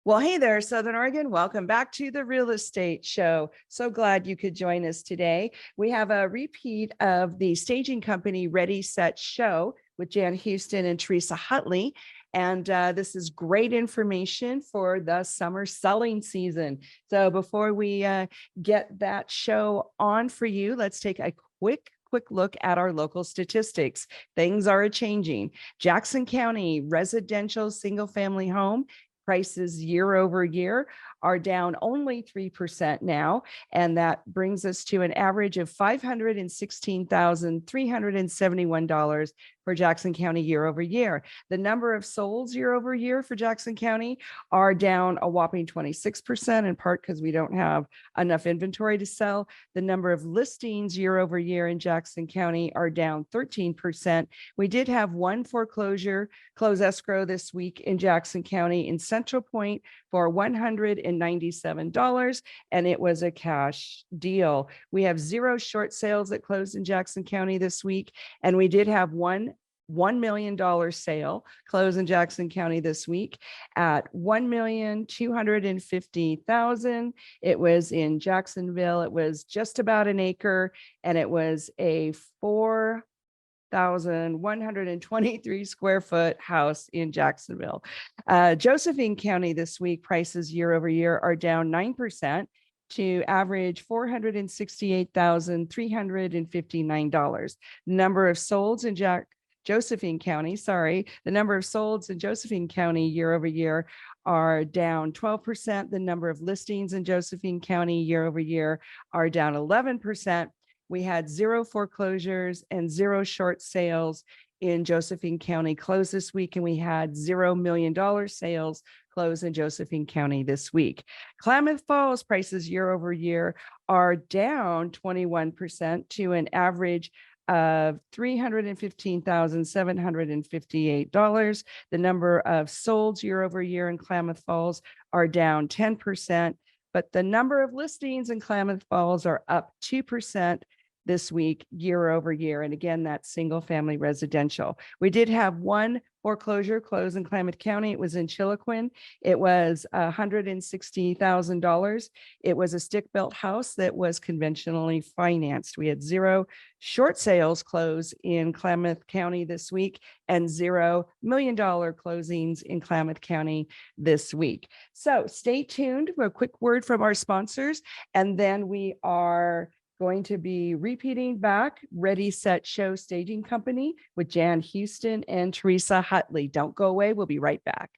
Well, hey there, Southern Oregon. Welcome back to the Real Estate Show. So glad you could join us today. We have a repeat of the staging company Ready, Set, Show with Jan Houston and Teresa Hutley. And this is great information for the summer selling season. So before we get that show on for you, let's take a quick look at our local statistics. Things are changing. Jackson County residential single family home prices year over year are down only 3% now. And that brings us to an average of $516,371 for Jackson County year over year. The number of solds year over year for Jackson County are down a whopping 26%, in part because we don't have enough inventory to sell. The number of listings year over year in Jackson County are down 13%. We did have one foreclosure close escrow this week in Jackson County in Central Point for $197, and it was a cash deal. We have 0 short sales that closed in Jackson County this week, and we did have $1 million sale close in Jackson County this week at $1,250,000. It was in Jacksonville. It was just about an acre, and it was a 4,123 square foot house in Jacksonville. Josephine County this week, prices year over year are down 9% to average $468,359. Number of solds in Josephine County, the number of solds in Josephine County year over year are down 12%. The number of listings in Josephine County year over year are down 11%. We had 0 foreclosures and 0 short sales in Josephine County close this week, and we had $0 million sales close in Josephine County this week. Klamath Falls prices year over year are down 21% to an average of $315,758. The number of solds year over year in Klamath Falls are down 10%, but the number of listings in Klamath Falls are up 2% this week, year over year. And again, that's single family residential. We did have one foreclosure close in Klamath County. It was in Chiloquin. It was $160,000. It was a stick-built house that was conventionally financed. We had 0 short sales close in Klamath County this week and $0 million closings in Klamath County this week. So stay tuned for a quick word from our sponsors, and then we are going to be repeating back Ready, Set, Show staging company with Jan Houston and Teresa Hutley. Don't go away. We'll be right back.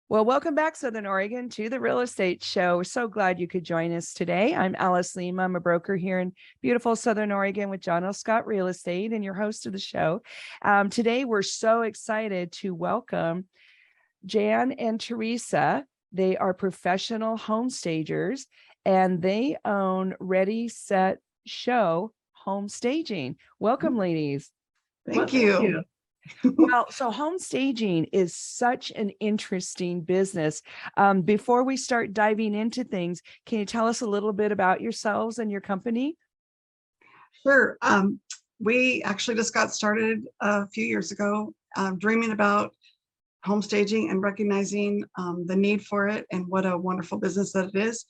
Well, welcome back, Southern Oregon, to the Real Estate Show. We're so glad you could join us today. I'm Alice Lema. I'm a broker here in beautiful Southern Oregon with John L. Scott Real Estate and your host of the show. Today, we're so excited to welcome Jan and Teresa. They are professional home stagers, and they own Ready, Set, Show home staging. Welcome, ladies. Thank you. Well, so home staging is such an interesting business. Before we start diving into things, can you tell us a little bit about yourselves and your company? Sure. We actually just got started a few years ago, dreaming about home staging and recognizing the need for it and what a wonderful business that it is.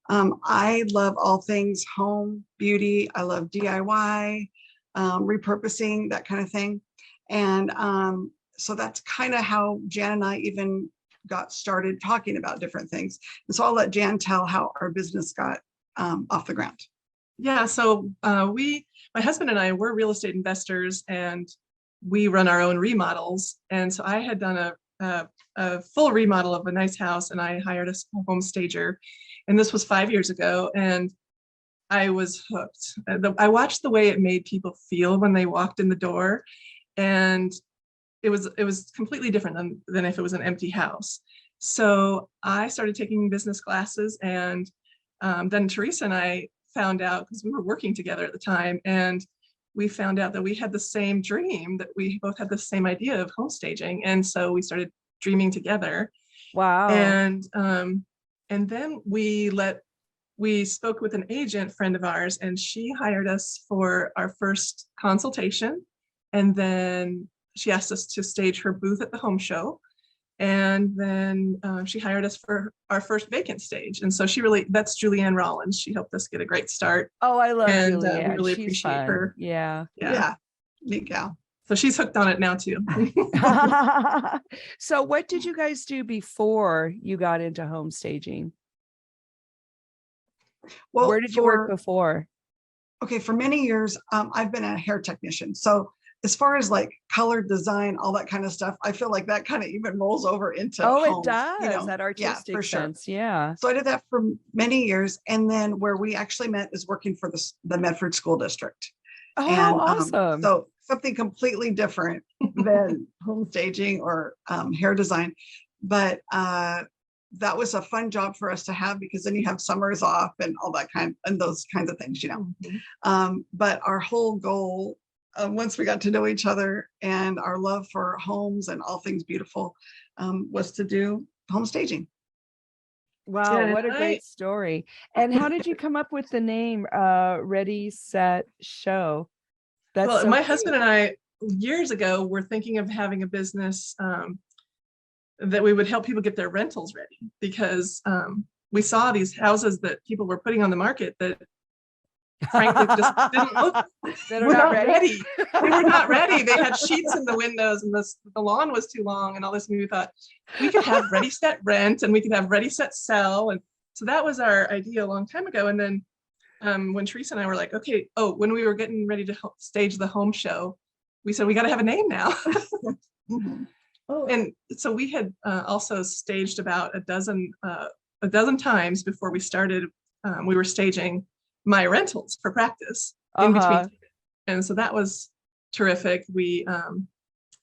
I love all things home, beauty. I love DIY, repurposing, that kind of thing. And so that's kind of how Jan and I even got started talking about different things. And so I'll let Jan tell how our business got off the ground. Yeah, so my husband and I, we're real estate investors, and we run our own remodels. And so I had done a full remodel of a nice house, and I hired a home stager. And this was 5 years ago, and I was hooked. I watched the way it made people feel when they walked in the door, and it was completely different than if it was an empty house. So I started taking business classes, and then Teresa and I found out, because we were working together at the time, and we found out that we had the same dream, that we both had the same idea of home staging, and so we started dreaming together. Wow. And then we spoke with an agent friend of ours, and she hired us for our first consultation. And then she asked us to stage her booth at the home show. And then she hired us for our first Vacant stage. And so that's Julianne Rollins. She helped us get a great start. Oh, I love And we Julianne. really She's appreciate fun. her. Yeah. Yeah. Neat gal. So she's hooked on it now too. So what did you guys do before you got into home staging? Well, Where did you work before? Okay, for many years, I've been a hair technician. So as far as like color design, all that kind of stuff, I feel like that kind of even rolls over into It homes, does, that artistic for sure. sense. Yeah. So I did that for many years. And then where we actually met is working for the Medford School District. Oh, And how awesome. so something completely different than home staging or hair design. But that was a fun job for us to have, because then you have summers off and all that and those kinds of things, But our whole goal, once we got to know each other and our love for homes and all things beautiful, was to do home staging. Wow, Yeah, what a great story. And how did you come up with the name Ready, Set, Show? That's well, so my cute. husband and I years ago were thinking of having a business that we would help people get their rentals ready, because we saw these houses that people were putting on the market that frankly just didn't look They were not ready. They were not ready. They had sheets in the windows and the lawn was too long and all this. And we thought we could have ready, set, rent, and we could have ready, set, sell. And so that was our idea a long time ago. And then when Teresa and I were like, okay, when we were getting ready to stage the home show, we said, we got to have a name now. And so we had also staged about a dozen times before we started. We were staging my rentals for practice in between. And so that was terrific. We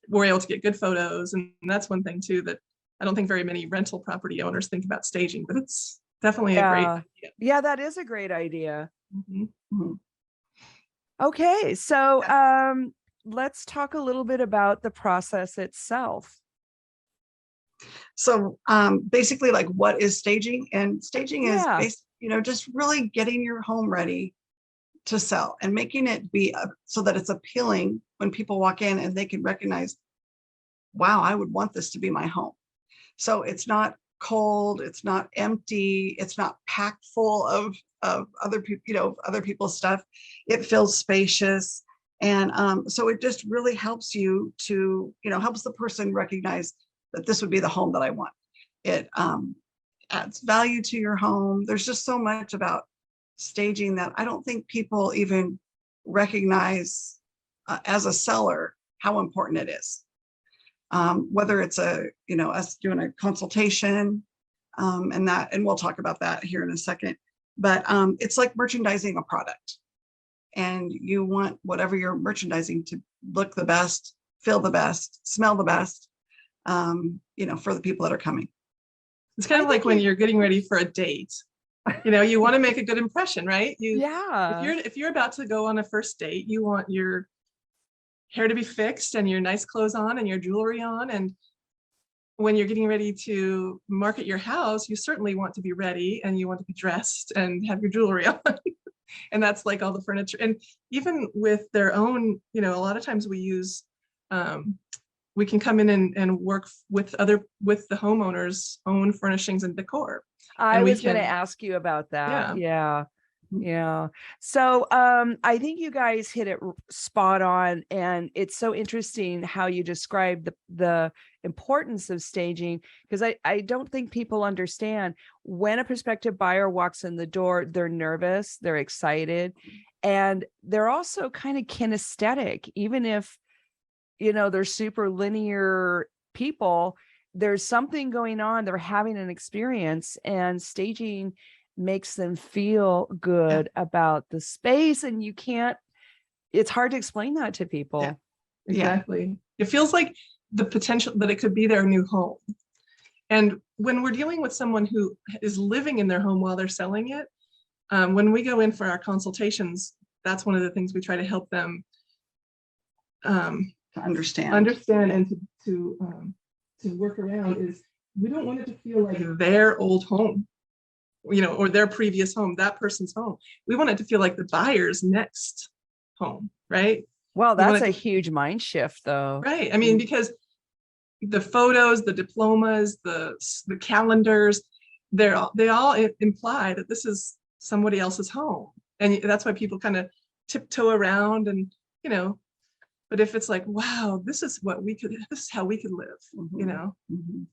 were able to get good photos. And that's one thing too, that I don't think very many rental property owners think about staging, but it's definitely a great idea. Yeah, that is a great idea. Mm-hmm. Okay, so let's talk a little bit about the process itself. So basically, like, what is staging? And staging is just really getting your home ready to sell and making it be so that it's appealing when people walk in and they can recognize, wow, I would want this to be my home. So it's not cold, it's not empty, it's not packed full of other people, other people's stuff. It feels spacious. And so it just really helps you to, helps the person recognize that this would be the home that I want. It adds value to your home. There's just so much about staging that I don't think people even recognize as a seller how important it is. Whether it's us doing a consultation and we'll talk about that here in a second, but it's like merchandising a product, and you want whatever you're merchandising to look the best, feel the best, smell the best, for the people that are coming. It's kind of like when you're getting ready for a date, you want to make a good impression, right? If you're about to go on a first date, you want your hair to be fixed and your nice clothes on and your jewelry on. And when you're getting ready to market your house, you certainly want to be ready and you want to be dressed and have your jewelry on. And that's like all the furniture. And even with their own, a lot of times we use, we can come in and work with the homeowner's own furnishings and decor. I was going to ask you about that. Yeah. So I think you guys hit it spot on. And it's so interesting how you describe the importance of staging, because I don't think people understand when a prospective buyer walks in the door, they're nervous, they're excited, and they're also kind of kinesthetic. Even if, they're super linear people, there's something going on. They're having an experience, and staging makes them feel good about the space. And it's hard to explain that to people. Yeah, exactly. It feels like the potential that it could be their new home. And when we're dealing with someone who is living in their home while they're selling it, when we go in for our consultations, that's one of the things we try to help them to understand and to work around is we don't want it to feel like their old home, or their previous home, that person's home. We want it to feel like the buyer's next home, right? Well, that's a huge mind shift though. Right. I mean, because the photos, the diplomas, the calendars, they all imply that this is somebody else's home. And that's why people kind of tiptoe around and, you know, but if it's like, wow, this is how we could live, you know? Mhm.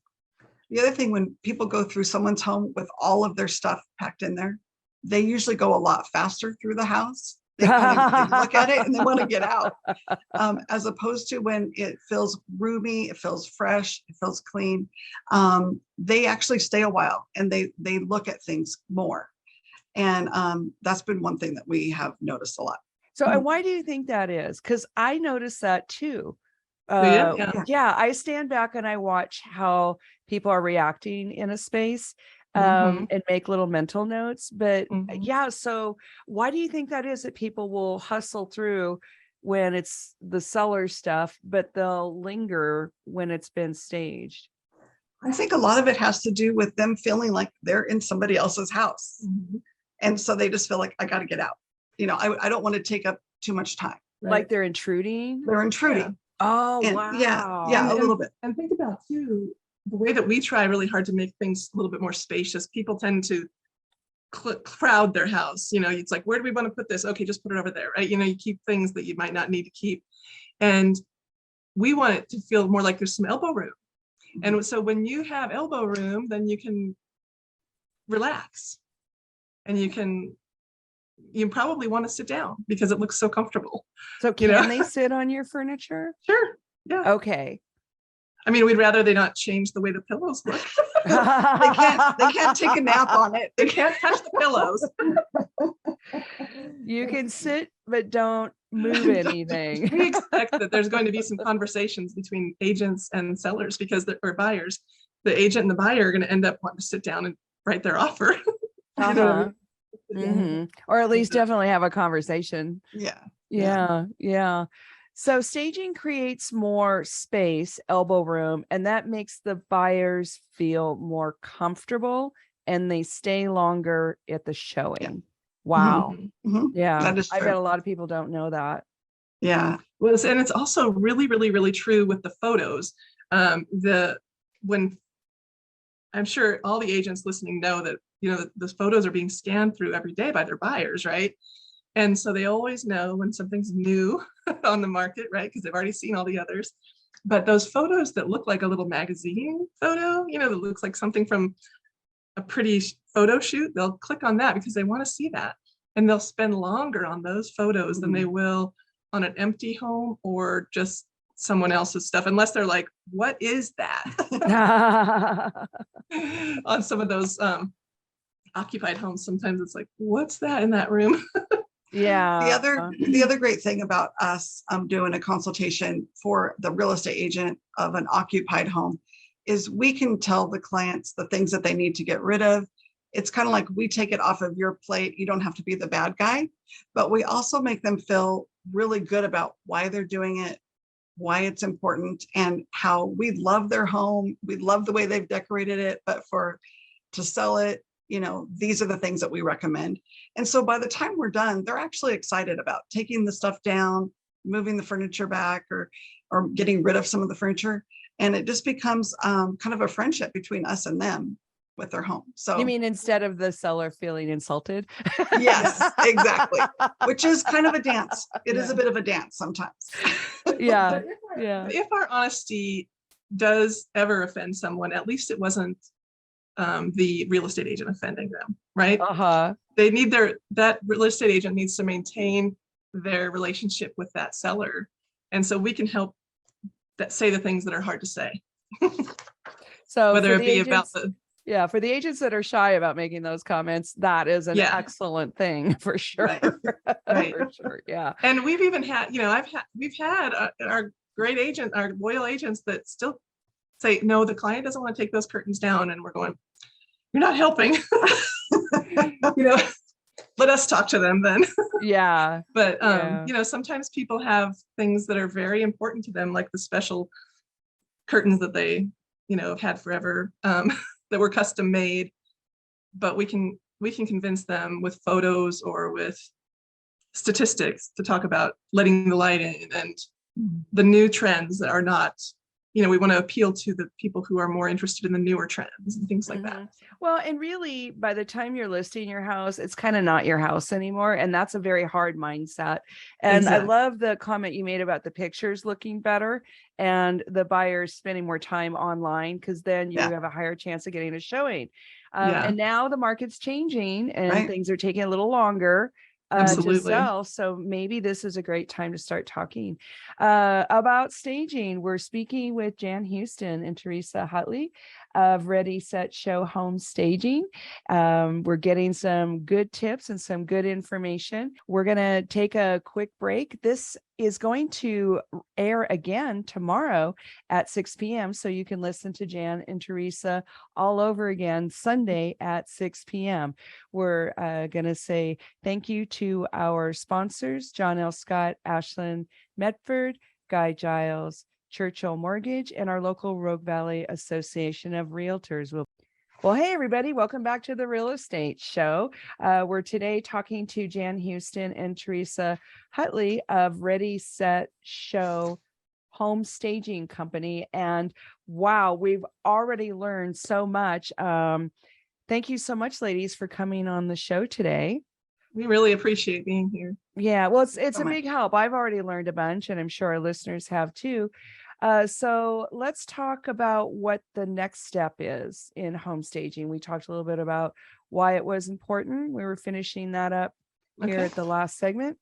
The other thing, when people go through someone's home with all of their stuff packed in there, they usually go a lot faster through the house. They look at it and they want to get out. As opposed to when it feels roomy, it feels fresh, it feels clean. They actually stay a while and they look at things more. And that's been one thing that we have noticed a lot. So, and why do you think that is? Because I noticed that too. Yeah. Yeah, I stand back and I watch how people are reacting in a space Mhm. and make little mental notes. But Mhm. yeah, so why do you think that is, that people will hustle through when it's the seller stuff, but they'll linger when it's been staged? I think a lot of it has to do with them feeling like they're in somebody else's house. Mhm. And so they just feel like, I got to get out. You know, I don't want to take up too much time. Like they're intruding? They're intruding. Oh, And wow. yeah, a little bit. And think about too, the way that we try really hard to make things a little bit more spacious. People tend to crowd their house. You know, it's like, where do we want to put this? Okay, just put it over there, right? You know, you keep things that you might not need to keep. And we want it to feel more like there's some elbow room. And so when you have elbow room, then you can relax and you probably want to sit down because it looks so comfortable. So can they sit on your furniture? Sure. Yeah. Okay. I mean, we'd rather they not change the way the pillows look. They can't take a nap on it. They can't touch the pillows. You can sit, but don't move anything. We expect that there's going to be some conversations between agents and sellers or buyers. The agent and the buyer are going to end up wanting to sit down and write their offer. You know what I mean? Or at least definitely have a conversation. Yeah. So staging creates more space, elbow room, and that makes the buyers feel more comfortable and they stay longer at the showing. Wow. Mhm. Yeah. That is I true. bet a lot of people don't know that. Yeah. Well, and it's also really, really, really true with the photos. When I'm sure all the agents listening know that, you know, those photos are being scanned through every day by their buyers, right? And so they always know when something's new on the market, right? Because they've already seen all the others. But those photos that look like a little magazine photo, you know, that looks like something from a pretty photo shoot, they'll click on that because they want to see that. And they'll spend longer on those photos than they will on an empty home or just someone else's stuff, unless they're like, what is that? On some of those occupied homes, sometimes it's like, what's that in that room? Yeah. The other great thing about us doing a consultation for the real estate agent of an occupied home is we can tell the clients the things that they need to get rid of. It's kind of like we take it off of your plate. You don't have to be the bad guy, but we also make them feel really good about why they're doing it, why it's important, and how we love their home. We love the way they've decorated it, but to sell it, you know, these are the things that we recommend. And so by the time we're done, they're actually excited about taking the stuff down, moving the furniture back, or getting rid of some of the furniture. And it just becomes kind of a friendship between us and them with their home. So you mean instead of the seller feeling insulted? Yes, exactly. Which is kind of a dance. It is a bit of a dance sometimes. Yeah. If our honesty does ever offend someone, at least it wasn't the real estate agent offending them, right? They need that real estate agent needs to maintain their relationship with that seller. And so we can help say the things that are hard to say. So whether it be agents, about for the agents that are shy about making those comments, that is an excellent thing for sure. Right. For sure. Yeah. And we've even had, you know, we've had our great agent, our loyal agents that still say, no, the client doesn't want to take those curtains down. And we're going, you're not helping. You know, let us talk to them then. Yeah. But you know, sometimes people have things that are very important to them, like the special curtains that they, you know, have had forever, that were custom made. But we can convince them with photos or with statistics to talk about letting the light in and the new trends that are not we want to appeal to the people who are more interested in the newer trends and things like that. Well, and really, by the time you're listing your house, it's kind of not your house anymore. And that's a very hard mindset. And Exactly. I love the comment you made about the pictures looking better and the buyers spending more time online, because then you have a higher chance of getting a showing. And now the market's changing and things are taking a little longer to Absolutely. sell. So maybe this is a great time to start talking about staging. We're speaking with Jan Houston and Teresa Hutley of Ready, Set, Show Home Staging. We're getting some good tips and some good information. We're going to take a quick break. This is going to air again tomorrow at 6 p.m. So you can listen to Jan and Teresa all over again Sunday at 6 p.m. We're going to say thank you to our sponsors, John L. Scott, Ashland, Medford, Guy Giles, Churchill Mortgage, and our local Rogue Valley Association of Realtors. Well, hey, everybody. Welcome back to the Real Estate Show. We're today talking to Jan Houston and Teresa Hutley of Ready, Set, Show Home Staging Company. And wow, we've already learned so much. Thank you so much, ladies, for coming on the show today. We really appreciate being here. Yeah, well, it's a big help. I've already learned a bunch, and I'm sure our listeners have too. So let's talk about what the next step is in home staging. We talked a little bit about why it was important. We were finishing that up here at the last segment.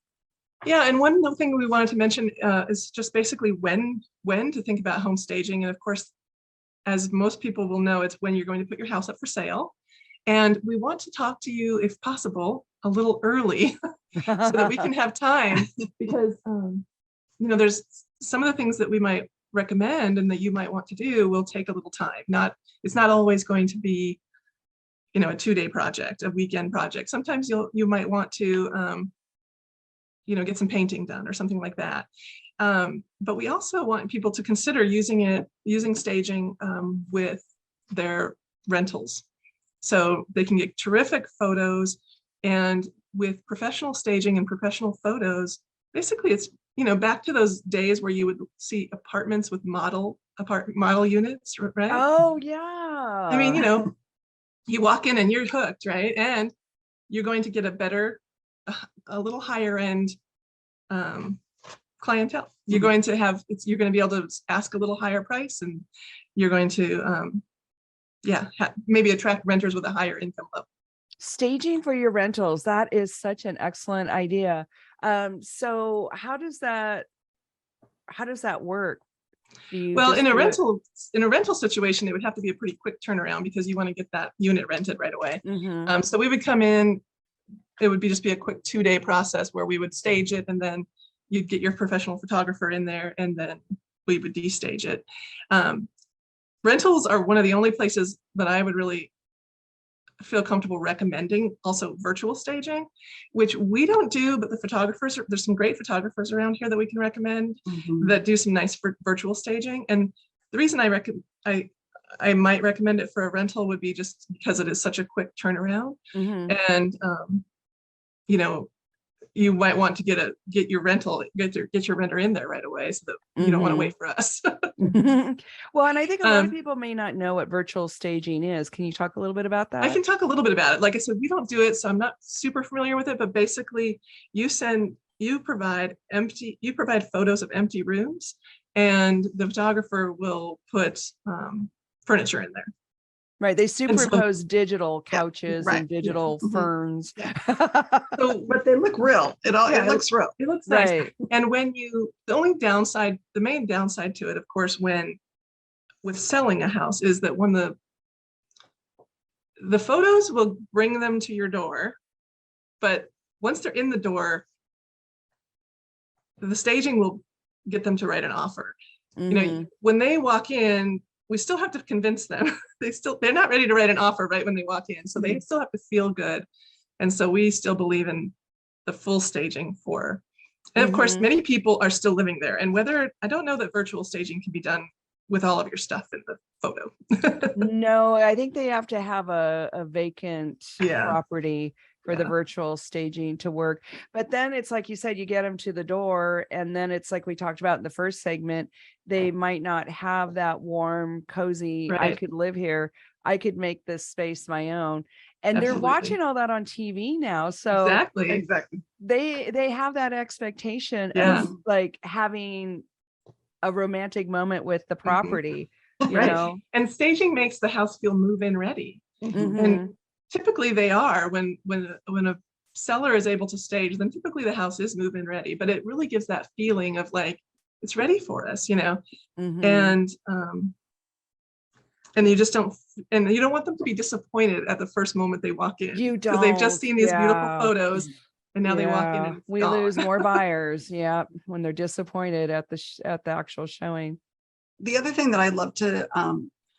Yeah, and one other thing we wanted to mention is just basically when to think about home staging. And of course, as most people will know, it's when you're going to put your house up for sale. And we want to talk to you, if possible, a little early so that we can have time, because there's some of the things that we might recommend and that you might want to do will take a little time. It's not always going to be a 2-day project, a weekend project. Sometimes you might want to get some painting done or something like that. But we also want people to consider using staging with their rentals, so they can get terrific photos. And with professional staging and professional photos, basically it's back to those days where you would see apartments with model units, right? Oh yeah. I mean, you walk in and you're hooked, right? And you're going to get a little higher end clientele. You're going to be able to ask a little higher price, and you're going to maybe attract renters with a higher income level. Staging for your rentals, that is such an excellent idea. So how does that work? Well, in a rental situation, it would have to be a pretty quick turnaround because you want to get that unit rented right away. So we would come in, it would just be a quick 2-day process where we would stage it, and then you'd get your professional photographer in there, and then we would destage it. Rentals are one of the only places that I would really feel comfortable recommending also virtual staging, which we don't do, but the photographers, there's some great photographers around here that we can recommend that do some nice virtual staging. And the reason I might recommend it for a rental would be just because it is such a quick turnaround. And you might want to get your renter in there right away, so that you don't want to wait for us. Well, and I think a lot of people may not know what virtual staging is. Can you talk a little bit about that? I can talk a little bit about it. Like I said, we don't do it, so I'm not super familiar with it, but basically you provide photos of empty rooms, and the photographer will put furniture in there. Right. They superimpose digital couches and digital ferns. But they look real. It looks real. It looks nice. And the main downside to it, of course, with selling a house, is that when the photos will bring them to your door, but once they're in the door, the staging will get them to write an offer. When they walk in, we still have to convince them. They're not ready to write an offer right when they walk in. So they still have to feel good. And so we still believe in the full staging and of course, many people are still living there. And I don't know that virtual staging can be done with all of your stuff in the photo. No, I think they have to have a vacant property for the Yeah. virtual staging to work. But then it's like you said, you get them to the door, and then it's like we talked about in the first segment, they might not have that warm, cozy, I Right. could live here, I could make this space my own. And they're Absolutely. watching all that on TV now. So Exactly. they have that expectation Yeah. of like having a romantic moment with the property, you Right. know. And staging makes the house feel move-in ready. Mhm. And typically they are when a seller is able to stage, then typically the house is move-in ready, but it really gives that feeling of like, it's ready for us, you know. Mhm. And you just don't, and you don't want them to be disappointed at the first moment they walk in. You Because they've just don't. seen these beautiful Yeah. photos and now they walk in Yeah. and it's We gone. lose more buyers. Yeah. When they're disappointed at the at the actual showing. The other thing that I love to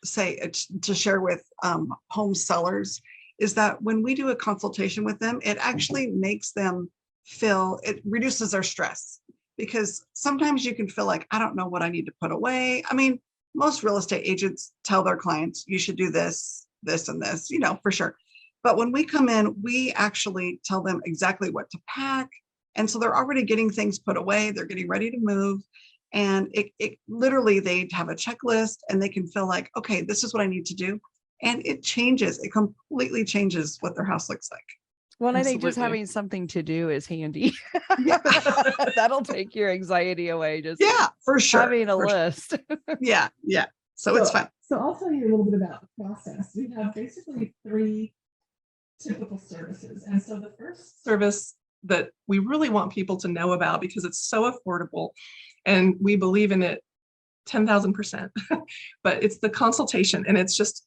say to share with home sellers is that when we do a consultation with them, it actually makes them feel, it reduces their stress, because sometimes you can feel like, I don't know what I need to put away. I mean, most real estate agents tell their clients, you should do this, this, and this, you know, for sure. But when we come in, we actually tell them exactly what to pack. And so they're already getting things put away. They're getting ready to move. And it literally, they have a checklist and they can feel like, okay, this is what I need to do. And it changes, it completely changes what their house looks like. Well, and I think just Absolutely. having something to do is handy. Yeah, That'll take your anxiety away. Just yeah, for sure. having a for sure. list. Yeah, yeah. So it's fun. So I'll tell you a little bit about the process. We have basically 3 typical services. And so the first service that we really want people to know about, because it's so affordable and we believe in it 10,000%, but it's the consultation. And it's just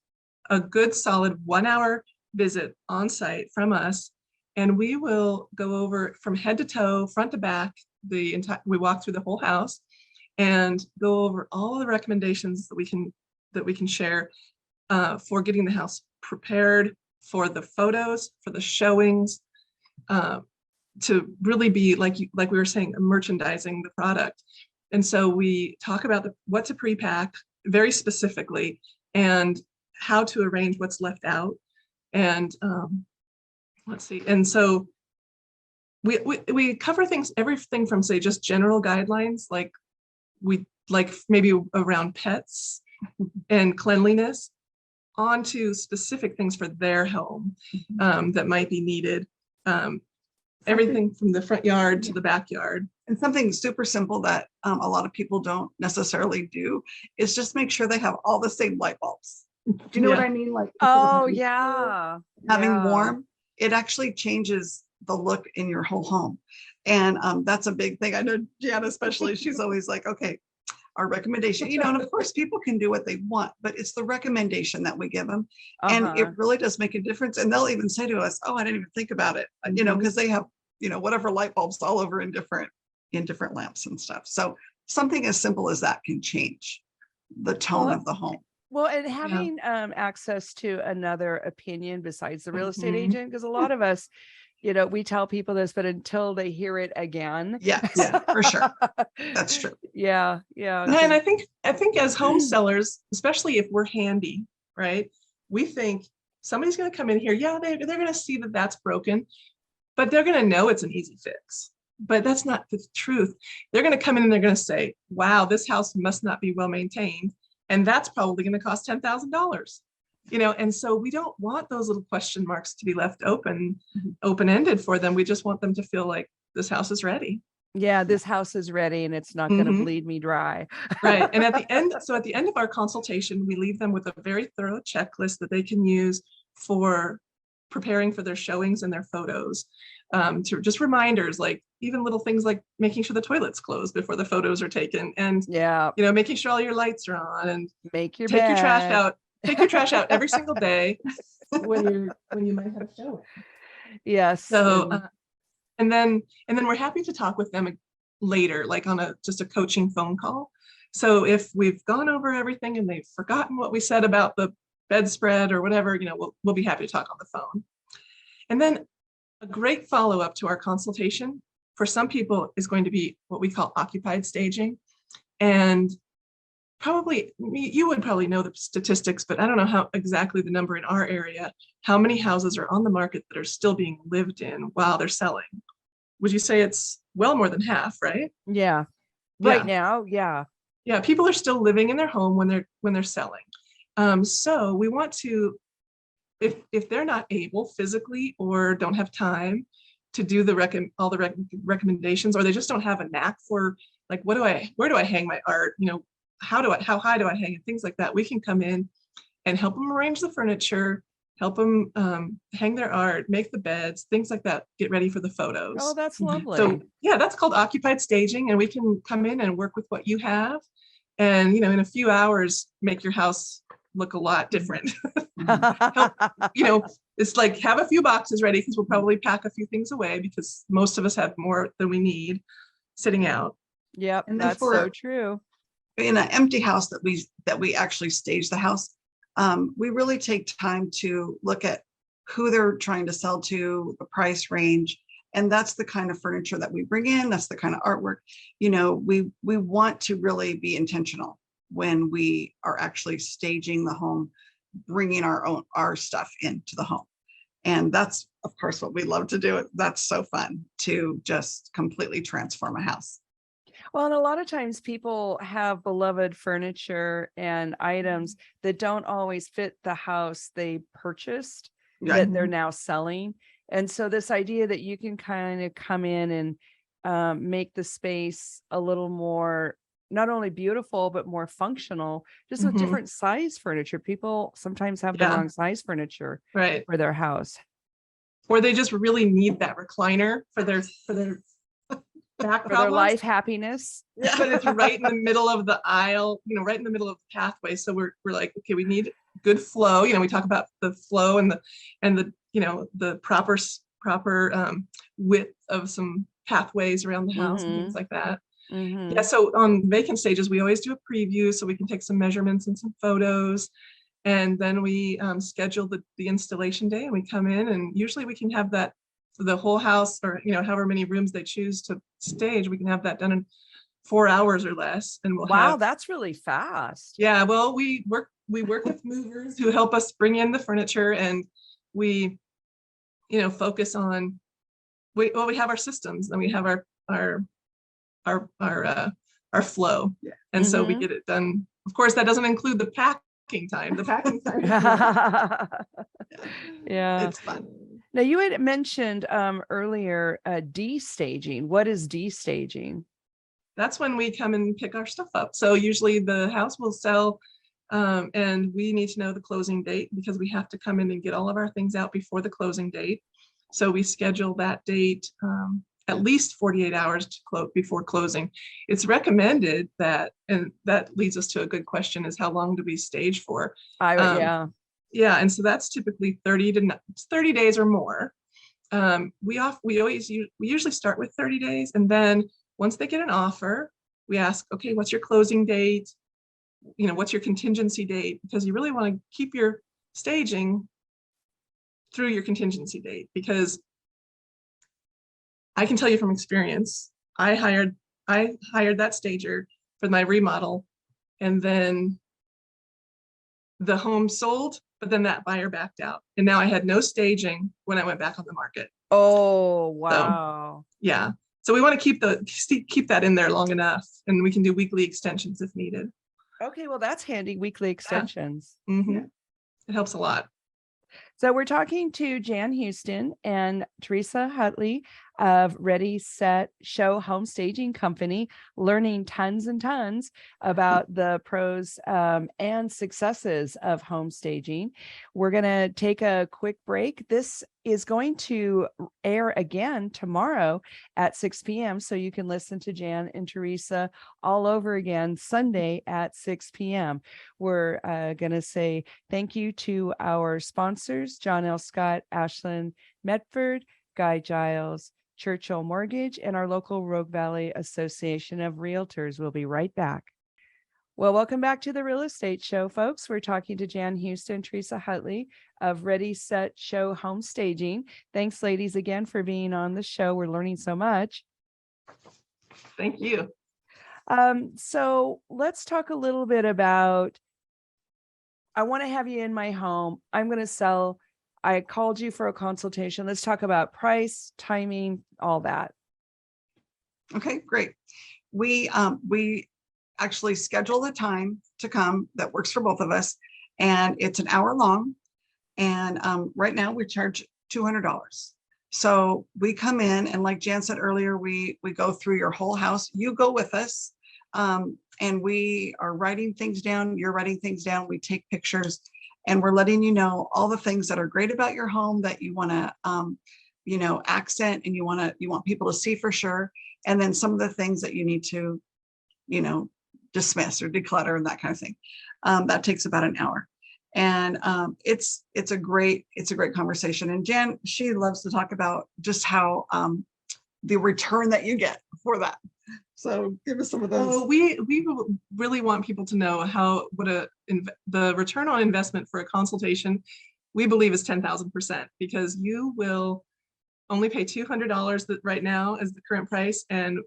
a good solid 1-hour visit on site from us. And we will go over from head to toe, front to back, we walk through the whole house and go over all the recommendations that we can share for getting the house prepared for the photos, for the showings, to really be like we were saying, merchandising the product. And so we talk about what to pre-pack very specifically and how to arrange what's left out. And let's see. And so we cover everything from, say, just general guidelines, like maybe around pets and cleanliness, onto specific things for their home that might be needed. Everything from the front yard to the backyard. And something super simple that a lot of people don't necessarily do is just make sure they have all the same light bulbs. Do you know what I mean? Like, Oh, yeah. having warm, it actually changes the look in your whole home. And that's a big thing. I know Jan, especially, she's always like, okay, our recommendation, you know, and of course people can do what they want, but it's the recommendation that we give them. And it really does make a difference. And they'll even say to us, oh, I didn't even think about it, you know, because they have, you know, whatever light bulbs all over in different lamps and stuff. So something as simple as that can change the tone of the home. Well, and having access to another opinion besides the real estate agent, because a lot of us, you know, we tell people this, but until they hear it again. Yeah, for sure. That's true. Yeah. And I think as home sellers, especially if we're handy, right? We think somebody's going to come in here. Yeah, they're going to see that that's broken, but they're going to know it's an easy fix. But that's not the truth. They're going to come in and they're going to say, wow, this house must not be well maintained. And that's probably going to cost $10,000. You know, and so we don't want those little question marks to be left open-ended for them. We just want them to feel like this house is ready. Yeah, this house is ready and it's not going to bleed me dry. Right. And at the end of our consultation, we leave them with a very thorough checklist that they can use for preparing for their showings and their photos. To just reminders, like even little things like making sure the toilet's closed before the photos are taken, and you know, making sure all your lights are on, and take your trash out. Take your trash out every single day when you might have a showing. Yes. So and then we're happy to talk with them later, like on just a coaching phone call. So if we've gone over everything and they've forgotten what we said about the bedspread or whatever, you know, we'll be happy to talk on the phone. And then a great follow-up to our consultation for some people is going to be what we call occupied staging. And probably, you would probably know the statistics, but I don't know how exactly the number in our area, how many houses are on the market that are still being lived in while they're selling? Would you say it's well more than half, right? Yeah. Yeah. Right now. Yeah. Yeah, people are still living in their home when they're selling. So we want to, if they're not able physically or don't have time to do all the recommendations, or they just don't have a knack for like, where do I hang my art? How high do I hang it? Things like that. We can come in and help them arrange the furniture, help them hang their art, make the beds, things like that, get ready for the photos. Oh, that's lovely. So yeah, that's called occupied staging, and we can come in and work with what you have, and in a few hours make your house look a lot different. It's like, have a few boxes ready, because we'll probably pack a few things away because most of us have more than we need sitting out. Yep, And then that's so true. In an empty house that we actually stage the house, we really take time to look at who they're trying to sell to, the price range, and that's the kind of furniture that we bring in. That's the kind of artwork. We want to really be intentional when we are actually staging the home, bringing our stuff into the home. And that's, of course, what we love to do. That's so fun to just completely transform a house. Well, and a lot of times people have beloved furniture and items that don't always fit the house they purchased, that they're now selling. And so this idea that you can kind of come in and make the space a little more, not only beautiful, but more functional, just with different size furniture. People sometimes have the wrong size furniture for their house. Or they just really need that recliner for their back for their life happiness. Yeah, but it's right in the middle of the aisle, right in the middle of the pathway. So we're like, okay, we need good flow. We talk about the flow and the proper width of some pathways around the house and things like that. Yeah. So on vacant stages, we always do a preview so we can take some measurements and some photos. And then we schedule the installation day, and we come in, and usually we can have that the whole house, or however many rooms they choose to stage, we can have that done in 4 hours or less. And we'll that's really fast. Yeah, well, we work with movers who help us bring in the furniture, and we focus on we have our systems, and we have our flow. And so we get it done. Of course, that doesn't include the packing time. Yeah, it's fun. Now, you had mentioned earlier de-staging. What is de-staging? That's when we come and pick our stuff up. So usually the house will sell, and we need to know the closing date, because we have to come in and get all of our things out before the closing date. So we schedule that date at least 48 hours before closing. It's recommended that, and that leads us to a good question, is how long do we stage for? Yeah, and so that's typically 30 days or more. We usually start with 30 days, and then once they get an offer, we ask, okay, what's your closing date? What's your contingency date? Because you really want to keep your staging through your contingency date, because I can tell you from experience, I hired that stager for my remodel, and then the home sold, but then that buyer backed out, and now I had no staging when I went back on the market. Oh, wow. So, yeah. So we want to keep that in there long enough, and we can do weekly extensions if needed. Okay, well, that's handy, weekly extensions. Yeah. It helps a lot. So we're talking to Jan Houston and Teresa Hutley of Ready, Set, Show Home Staging Company, learning tons and tons about the pros and successes of home staging. We're going to take a quick break. This is going to air again tomorrow at 6 p.m. So you can listen to Jan and Teresa all over again Sunday at 6 p.m. We're going to say thank you to our sponsors, John L. Scott, Ashland, Medford, Guy Giles, Churchill Mortgage, and our local Rogue Valley Association of Realtors. We'll be right back. Well, welcome back to the Real Estate Show, folks. We're talking to Jan Houston, Teresa Hutley of Ready, Set, Show Home Staging. Thanks, ladies, again for being on the show. We're learning so much. Thank you. So let's talk a little bit about, I want to have you in my home. I'm going to sell. I called you for a consultation. Let's talk about price, timing, all that. Okay, great. We actually schedule the time to come that works for both of us, and it's an hour long. And right now we charge $200. So we come in, and like Jan said earlier, we go through your whole house. You go with us, and we are writing things down. You're writing things down. We take pictures, and we're letting you know all the things that are great about your home that you want to, accent, and you want people to see for sure. And then some of the things that you need to, dismiss or declutter and that kind of thing. That takes about an hour. And it's a great conversation. And Jan, she loves to talk about just how the return that you get for that. So give us some of those. Oh, we really want people to know the return on investment for a consultation, we believe, is 10,000%, because you will only pay $200 right now as the current price, and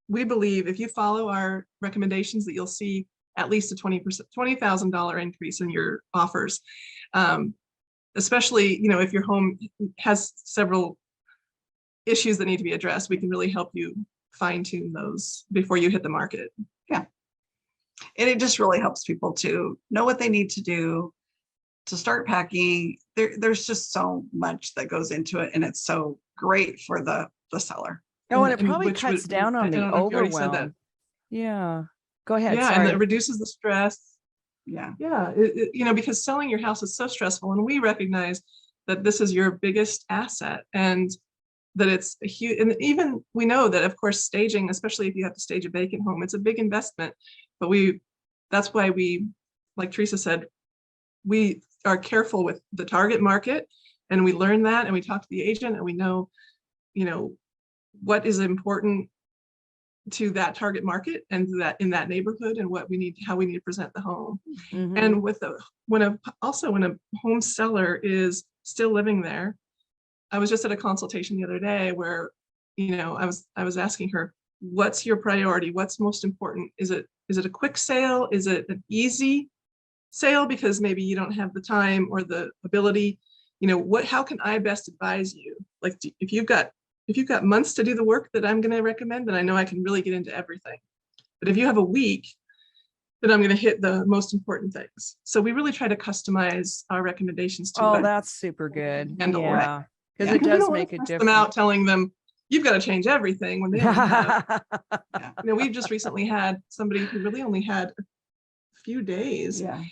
we believe if you follow our recommendations that you'll see at least a $20,000 increase in your offers. Especially, if your home has several issues that need to be addressed, we can really help you fine tune those before you hit the market. Yeah. And it just really helps people to know what they need to do to start packing. There's just so much that goes into it, and it's so great for the seller. Oh, and it probably cuts down on the overwhelm. Yeah. Go ahead. Yeah, sorry. and it reduces the stress. Yeah. Yeah, because selling your house is so stressful, and we recognize that this is your biggest asset, and that it's a huge, and even we know that, of course, staging, especially if you have to stage a vacant home, it's a big investment. But that's why we, like Teresa said, we are careful with the target market, and we learn that, and we talk to the agent, and we know, what is important to that target market and that in that neighborhood, and how we need to present the home. Mhm. And when a home seller is still living there, I was just at a consultation the other day where, I was asking her, what's your priority? What's most important? Is it a quick sale? Is it an easy sale because maybe you don't have the time or the ability? How can I best advise you? Like, if you've got months to do the work that I'm going to recommend, then I know I can really get into everything. But if you have a week, then I'm going to hit the most important things. So we really try to customize our recommendations to that's super good. handle. Yeah. Because Yeah. it does make a difference. Them out telling them you've got to change everything when they only have. We've just recently had somebody who really only had a few days. Yeah.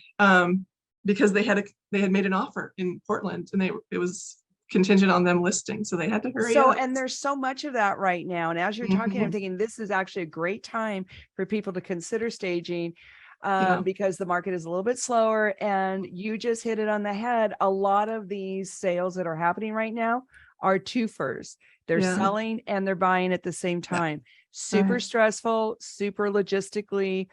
Because they had made an offer in Portland, and it was contingent on them listing, so they had to hurry up. And there's so much of that right now. And as you're talking, I'm thinking this is actually a great time for people to consider staging, because the market is a little bit slower. And you just hit it on the head. A lot of these sales that are happening right now are twofers. They're selling and they're buying at the same time. Super stressful, super logistically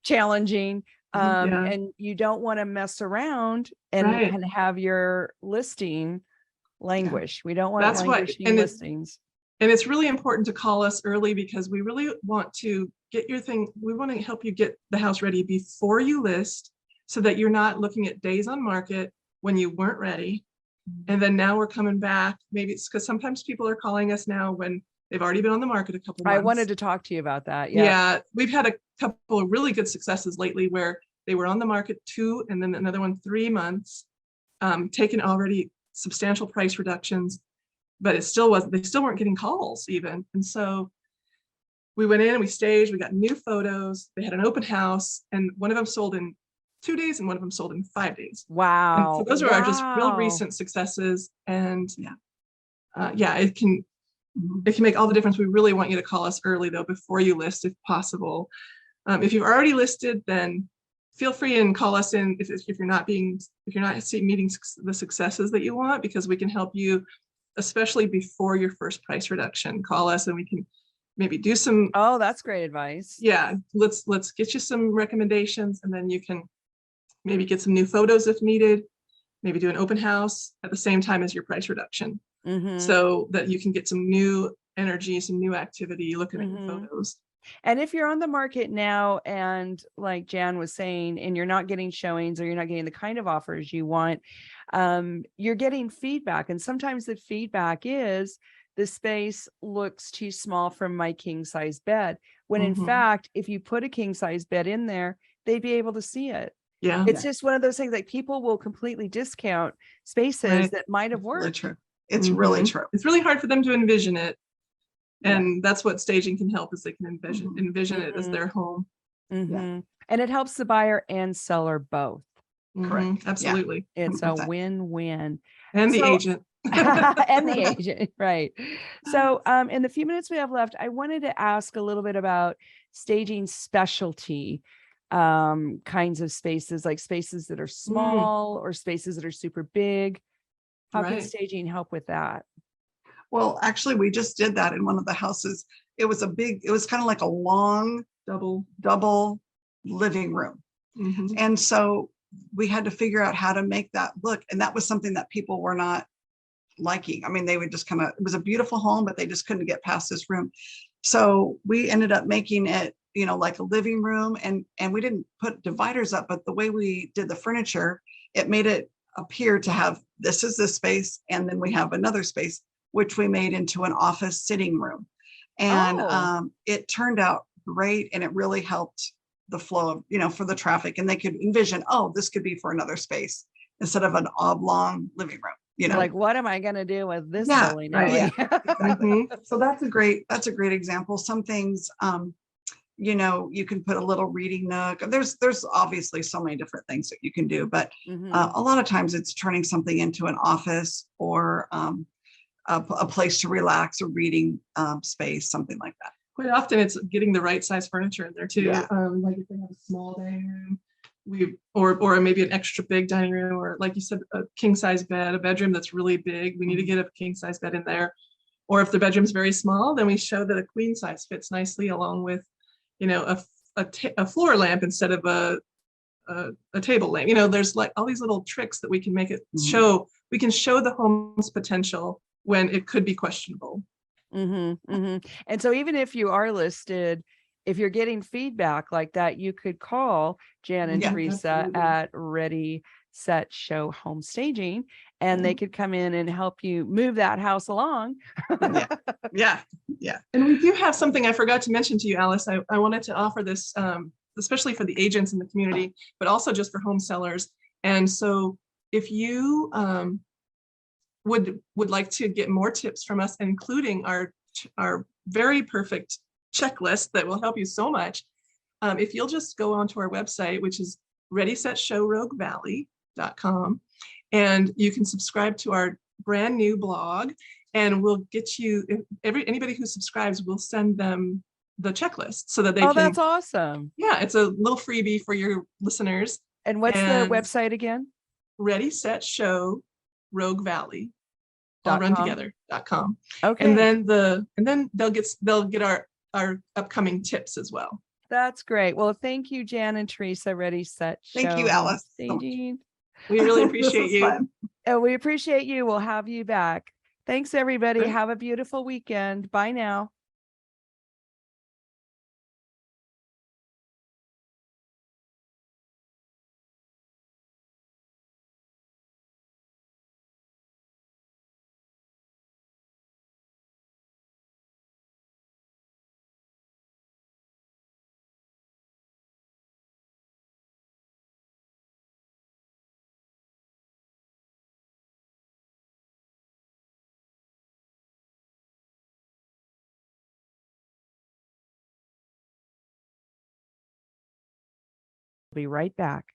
challenging. And you don't want to mess around and have your listing languish. We don't want languishing listings. And it's really important to call us early, because we really want to get your thing. We want to help you get the house ready before you list, so that you're not looking at days on market when you weren't ready. And then now we're coming back. Maybe it's because sometimes people are calling us now when they've already been on the market a couple months. I wanted to talk to you about that. Yeah, we've had a couple of really good successes lately where they were on the market 2 and then another one 3 months, taken already substantial price reductions, but they still weren't getting calls even. And so we went in and we staged, we got new photos, they had an open house, and one of them sold in 2 days and one of them sold in 5 days. Wow. And so those are just real recent successes. And it can make all the difference. We really want you to call us early though, before you list, if possible. If you've already listed, then feel free and call us in if you're not meeting the successes that you want, because we can help you, especially before your first price reduction. Call us and we can maybe do some. Oh, that's great advice. Yeah, let's get you some recommendations, and then you can maybe get some new photos if needed. Maybe do an open house at the same time as your price reduction, so that you can get some new energy, some new activity looking at your photos. And if you're on the market now and like Jan was saying, and you're not getting showings or you're not getting the kind of offers you want, you're getting feedback. And sometimes the feedback is the space looks too small for my king size bed. When in Mhm. fact, if you put a king size bed in there, they'd be able to see it. Yeah. It's just one of those things like people will completely discount spaces Right. that might have Really worked. true. It's really Mhm. true. It's really hard for them to envision it. Yeah. And that's what staging can help, is they can envision it as Mhm. their home. Mhm. And it helps the buyer and seller both. Correct. Mhm. Yeah. Absolutely. It's a 100%. win-win. And the So- agent. And the agent, right. So in the few minutes we have left, I wanted to ask a little bit about staging specialty kinds of spaces, like spaces that are small or spaces that are super big. How can Right. staging help with that? Well, actually, we just did that in one of the houses. It was kind of like a long double living room. Mhm. And so we had to figure out how to make that look. And that was something that people were not liking. I mean, they would just it was a beautiful home, but they just couldn't get past this room. So we ended up making it, like a living room, and we didn't put dividers up, but the way we did the furniture, it made it appear to have, this is this space, and then we have another space, which we made into an office sitting room. And Oh. it turned out great, and it really helped the flow of, for the traffic, and they could envision, oh, this could be for another space instead of an oblong living room. Like, what am I going to do with this Yeah, bowling right. alley? Exactly. Mhm. So that's a great example. Some things, you can put a little reading nook. There's obviously so many different things that you can do, but Mhm. a lot of times it's turning something into an office or a place to relax, a reading space, something like that. Quite often it's getting the right size furniture in there too. Yeah. Like if they have a small dining room, or maybe an extra big dining room, or like you said, a king size bed, a bedroom that's really big. We need to get a king size bed in there. Or if the bedroom's very small, then we show that a queen size fits nicely along with, a floor lamp instead of a table lamp. There's like all these little tricks that we can make it show. We can show the home's potential when it could be questionable. And so even if you are listed, if you're getting feedback like that, you could call Jan and Yeah, Teresa absolutely. at Ready, Set, Show Home Staging, and they could come in and help you move that house along. Yeah. And we do have something I forgot to mention to you, Alice. I wanted to offer this, especially for the agents in the community, but also just for home sellers. And so if you would like to get more tips from us, including our very perfect checklist that will help you so much, if you'll just go onto our website, which is readysetshowroguevalley.com, and you can subscribe to our brand new blog, and we'll get you, anybody who subscribes, we'll send them the checklist so that they can. That's awesome. Yeah, it's a little freebie for your listeners. And what's the website again? Ready, Set, Show, Rogue Valley, all run together.com. Okay. And then they'll get our upcoming tips as well. That's great. Well, thank you, Jan and Teresa. Ready, Set, Show. Thank you, Alice. Staging. We really appreciate you. Fun. And we appreciate you. We'll have you back. Thanks, everybody. Great. Have a beautiful weekend. Bye now. Be right back.